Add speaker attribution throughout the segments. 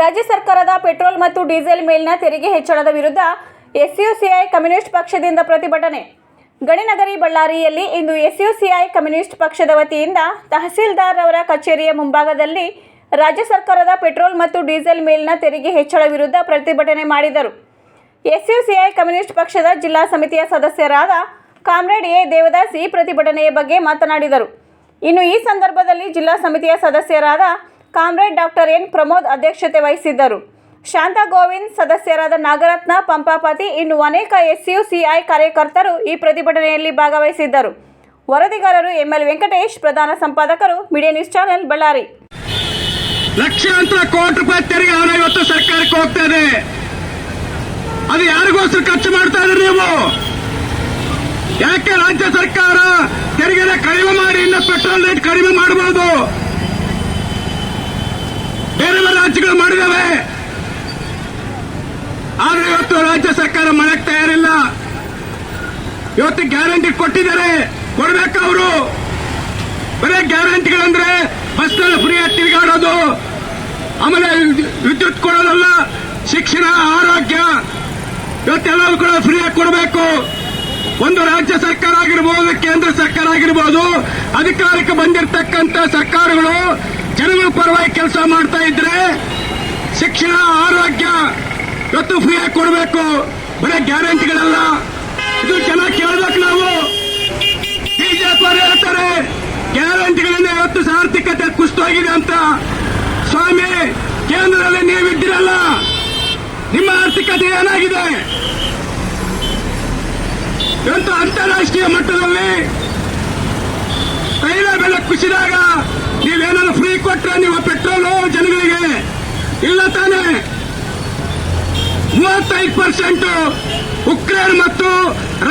Speaker 1: ರಾಜ್ಯ ಸರ್ಕಾರದ ಪೆಟ್ರೋಲ್ ಮತ್ತು ಡೀಸೆಲ್ ಮೇಲಿನ ತೆರಿಗೆ ಹೆಚ್ಚಳದ ವಿರುದ್ಧ ಎಸ್ಯುಸಿಐ ಕಮ್ಯುನಿಸ್ಟ್ ಪಕ್ಷದಿಂದ ಪ್ರತಿಭಟನೆ. ಗಣಿನಗರಿ ಬಳ್ಳಾರಿಯಲ್ಲಿ ಇಂದು ಎಸ್ಯುಸಿಐ ಕಮ್ಯುನಿಸ್ಟ್ ಪಕ್ಷದ ವತಿಯಿಂದ ತಹಸೀಲ್ದಾರ್ ಅವರ ಕಚೇರಿಯ ಮುಂಭಾಗದಲ್ಲಿ ರಾಜ್ಯ ಸರ್ಕಾರದ ಪೆಟ್ರೋಲ್ ಮತ್ತು ಡೀಸೆಲ್ ಮೇಲಿನ ತೆರಿಗೆ ಹೆಚ್ಚಳ ವಿರುದ್ಧ ಪ್ರತಿಭಟನೆ ಮಾಡಿದರು. ಎಸ್ಯುಸಿಐ ಕಮ್ಯುನಿಸ್ಟ್ ಪಕ್ಷದ ಜಿಲ್ಲಾ ಸಮಿತಿಯ ಸದಸ್ಯರಾದ ಕಾಮ್ರೇಡ್ ಎ ದೇವದಾಸ್ ಈ ಪ್ರತಿಭಟನೆಯ ಬಗ್ಗೆ ಮಾತನಾಡಿದರು. ಇನ್ನು ಈ ಸಂದರ್ಭದಲ್ಲಿ ಜಿಲ್ಲಾ ಸಮಿತಿಯ ಸದಸ್ಯರಾದ ಕಾಮ್ರೇಡ್ ಡಾಕ್ಟರ್ ಎನ್ ಪ್ರಮೋದ್ ಅಧ್ಯಕ್ಷತೆ ವಹಿಸಿದ್ದರು. ಶಾಂತಾ ಗೋವಿಂದ್, ಸದಸ್ಯರಾದ ನಾಗರತ್ನ, ಪಂಪಾಪತಿ, ಇನ್ನು ಅನೇಕ ಎಸ್ಯುಸಿಐ ಕಾರ್ಯಕರ್ತರು ಈ ಪ್ರತಿಭಟನೆಯಲ್ಲಿ ಭಾಗವಹಿಸಿದ್ದರು. ವರದಿಗಾರರು ಎಂಎಲ್ ವೆಂಕಟೇಶ್, ಪ್ರಧಾನ ಸಂಪಾದಕರು ಮೀಡಿಯಾ ನ್ಯೂಸ್ ಚಾನೆಲ್, ಬಳ್ಳಾರಿ.
Speaker 2: ಲಕ್ಷಾಂತರ ಕೋಟಿ ರೂಪಾಯಿ ತೆರಿಗೆ ಹಣ ಇವತ್ತು ಸರ್ಕಾರಕ್ಕೆ ಹೋಗ್ತಾ ಇದೆ. ಅದು ಯಾರಿಗೋಸ್ಕರ ಖರ್ಚು ಮಾಡ್ತಾ ಇದ್ರಿ ನೀವು? ಯಾಕೆ ರಾಜ್ಯ ಸರ್ಕಾರ ತೆರಿಗೆನ ಕಡಿಮೆ ಮಾಡಿ ಇನ್ನು ಪೆಟ್ರೋಲ್ ರೇಟ್ ಕಡಿಮೆ ಮಾಡಬಹುದು? ಬೇರೆ ಬೇರೆ ರಾಜ್ಯಗಳು ಮಾಡಿದಾವೆ, ಆದ್ರೆ ಇವತ್ತು ರಾಜ್ಯ ಸರ್ಕಾರ ಮಾಡಕ್ ತಯಾರಿಲ್ಲ. ಇವತ್ತು ಗ್ಯಾರಂಟಿ ಕೊಟ್ಟಿದ್ದಾರೆ, ಕೊಡ್ಬೇಕು ಅವರು. ಬರೀ ಗ್ಯಾರಂಟಿಗಳಂದ್ರೆ ಬಸ್ನಲ್ಲಿ ಫ್ರೀಯಾಗಿ ತಿರುಗಾಡೋದು, ಆಮೇಲೆ ವಿದ್ಯುತ್ ಕೊಡೋದಲ್ಲ, ಶಿಕ್ಷಣ, ಆರೋಗ್ಯ ಇವತ್ತೆಲ್ಲವೂ ಕೂಡ ಫ್ರೀಯಾಗಿ ಕೊಡಬೇಕು. ಒಂದು ರಾಜ್ಯ ಸರ್ಕಾರ ಆಗಿರ್ಬೋದು, ಕೇಂದ್ರ ಸರ್ಕಾರ ಆಗಿರ್ಬೋದು, ಅಧಿಕಾರಕ್ಕೆ ಬಂದಿರತಕ್ಕಂತ ಸರ್ಕಾರಗಳು ಜನಗಳ ಪರವಾಗಿ ಕೆಲಸ ಮಾಡ್ತಾ ಇದ್ರೆ ಶಿಕ್ಷಣ, ಆರೋಗ್ಯ ಇವತ್ತು ಫ್ರೀಯಾಗಿ ಕೊಡಬೇಕು, ಬರೀ ಗ್ಯಾರಂಟಿಗಳಲ್ಲ. ಇದು ಜನ ಕೇಳಬೇಕು. ನಾವು ಬಿಜೆಪಿ ಹೇಳ್ತಾರೆ ಗ್ಯಾರಂಟಿಗಳಿಂದ ಇವತ್ತು ಆರ್ಥಿಕತೆ ಕುಸಿತೋಗಿದೆ ಅಂತ. ಸ್ವಾಮಿ, ಕೇಂದ್ರದಲ್ಲಿ ನೀವಿದ್ದೀರಲ್ಲ, ನಿಮ್ಮ ಆರ್ಥಿಕತೆ ಏನಾಗಿದೆ? ಇವತ್ತು ಅಂತಾರಾಷ್ಟ್ರೀಯ ಮಟ್ಟದಲ್ಲಿ ತೈಲ ಬೆಲೆ ಕುಸಿದಾಗ ನೀವೇನಾದ್ರು ಫ್ರೀ ಕೊಟ್ರೆ ನೀವು ಪೆಟ್ರೋಲು ಜನಗಳಿಗೆ? ಇಲ್ಲ ತಾನೆ. 35% ಉಕ್ರೇನ್ ಮತ್ತು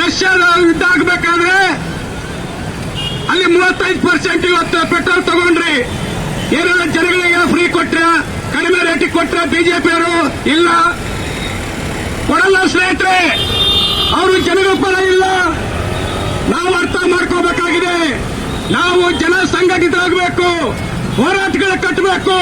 Speaker 2: ರಷ್ಯಾದ ಯುದ್ಧ ಆಗಬೇಕಾದ್ರೆ ಅಲ್ಲಿ 35% ಇವತ್ತು ಪೆಟ್ರೋಲ್ ತಗೊಂಡ್ರಿ. ಏನಾದ್ರು ಜನಗಳಿಗೆ ಫ್ರೀ ಕೊಟ್ರೆ, ಕಡಿಮೆ ರೇಟಿಗೆ ಕೊಟ್ರೆ ಬಿಜೆಪಿಯವರು? ಇಲ್ಲ, ಕೊಡಲ್ಲ ಸ್ನೇಹಿತರೆ. ಅವರು ಜನಗಳ ಪರ ಇಲ್ಲ. ನಾವು ಅರ್ಥ ಮಾಡ್ಕೋಬೇಕಾಗಿದೆ. ನಾವು ಜನ ಸಂಘಟಿತರಾಗಬೇಕು, ಹೋರಾಟಗಳು ಕಟ್ಟಬೇಕು.